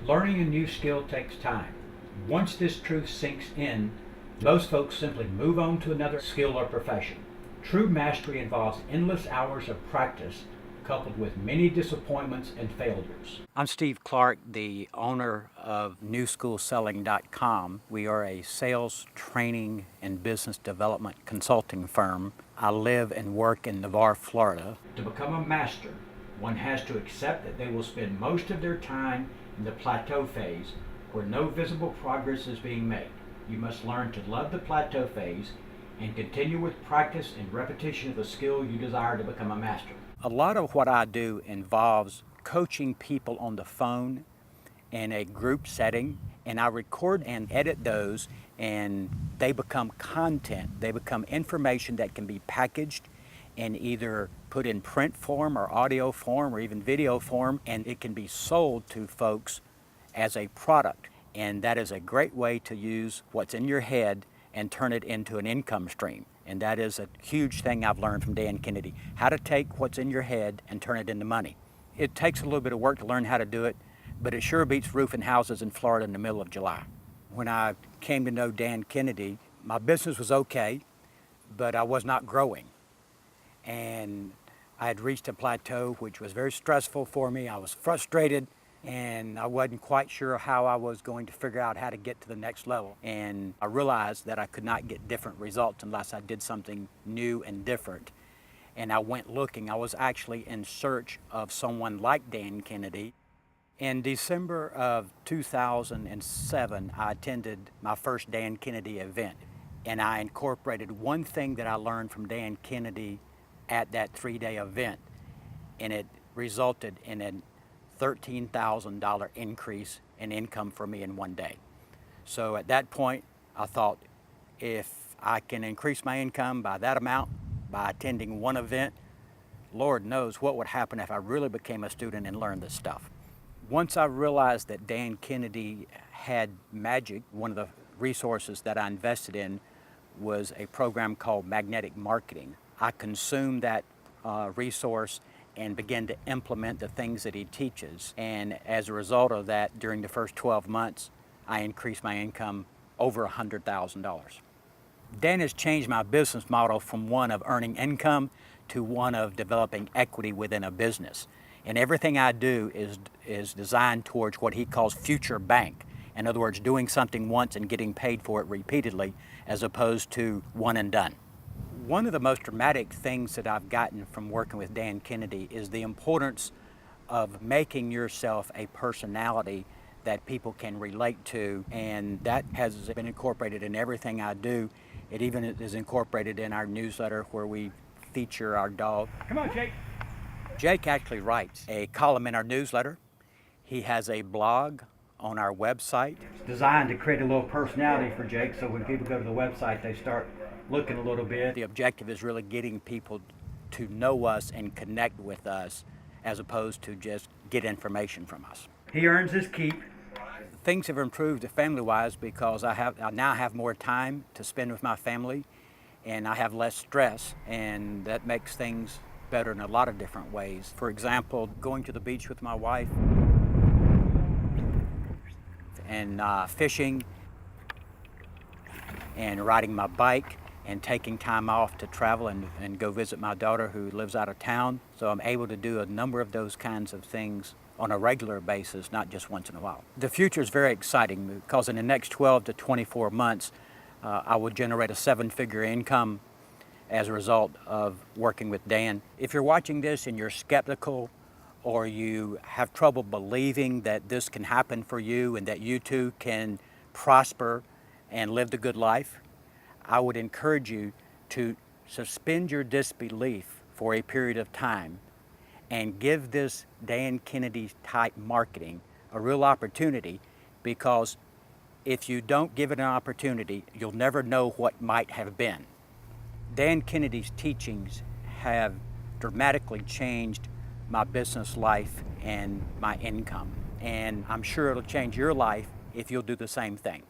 Learning a new skill takes time. Once this truth sinks in, most folks simply move on to another skill or profession. True mastery involves endless hours of practice coupled with many disappointments and failures. I'm Steve Clark, the owner of NewSchoolSelling.com. We are a sales, training, and business development consulting firm. I live and work in Navarre, Florida. To become a master, one has to accept that they will spend most of their time in the plateau phase where no visible progress is being made. You must learn to love the plateau phase and continue with practice and repetition of the skill you desire to become a master. A lot of what I do involves coaching people on the phone in a group setting, and I record and edit those, and they become content. They become information that can be packaged and either put in print form or audio form or even video form, and it can be sold to folks as a product. And that is a great way to use what's in your head and turn it into an income stream. And that is a huge thing I've learned from Dan Kennedy, how to take what's in your head and turn it into money. It takes a little bit of work to learn how to do it, but it sure beats roofing houses in Florida in the middle of July. When I came to know Dan Kennedy, my business was okay, but I was not growing. And I had reached a plateau which was very stressful for me. I was frustrated, and I wasn't quite sure how I was going to figure out how to get to the next level. And I realized that I could not get different results unless I did something new and different. And I went looking. I was actually in search of someone like Dan Kennedy. In December of 2007, I attended my first Dan Kennedy event, and I incorporated one thing that I learned from Dan Kennedy at that 3-day event, and it resulted in a $13,000 increase in income for me in one day. So at that point, I thought, if I can increase my income by that amount by attending one event, Lord knows what would happen if I really became a student and learned this stuff. Once I realized that Dan Kennedy had magic, one of the resources that I invested in was a program called Magnetic Marketing. I consumed that resource and began to implement the things that he teaches. And as a result of that, during the first 12 months, I increased my income over $100,000. Dan has changed my business model from one of earning income to one of developing equity within a business. And everything I do is designed towards what he calls future bank. In other words, doing something once and getting paid for it repeatedly, as opposed to one and done. One of the most dramatic things that I've gotten from working with Dan Kennedy is the importance of making yourself a personality that people can relate to, and that has been incorporated in everything I do. It even is incorporated in our newsletter where we feature our dog. Come on, Jake. Jake actually writes a column in our newsletter. He has a blog on our website. It's designed to create a little personality for Jake, so when people go to the website, they start looking a little bit. The objective is really getting people to know us and connect with us, as opposed to just get information from us. He earns his keep. Things have improved family-wise because I now have more time to spend with my family, and I have less stress, and that makes things better in a lot of different ways. For example, going to the beach with my wife, and fishing, and riding my bike, and taking time off to travel and go visit my daughter who lives out of town. So I'm able to do a number of those kinds of things on a regular basis, not just once in a while. The future is very exciting because in the next 12 to 24 months, I will generate a 7-figure income as a result of working with Dan. If you're watching this and you're skeptical, or you have trouble believing that this can happen for you and that you too can prosper and live the good life, I would encourage you to suspend your disbelief for a period of time and give this Dan Kennedy type marketing a real opportunity, because if you don't give it an opportunity, you'll never know what might have been. Dan Kennedy's teachings have dramatically changed my business life and my income, and I'm sure it'll change your life if you'll do the same thing.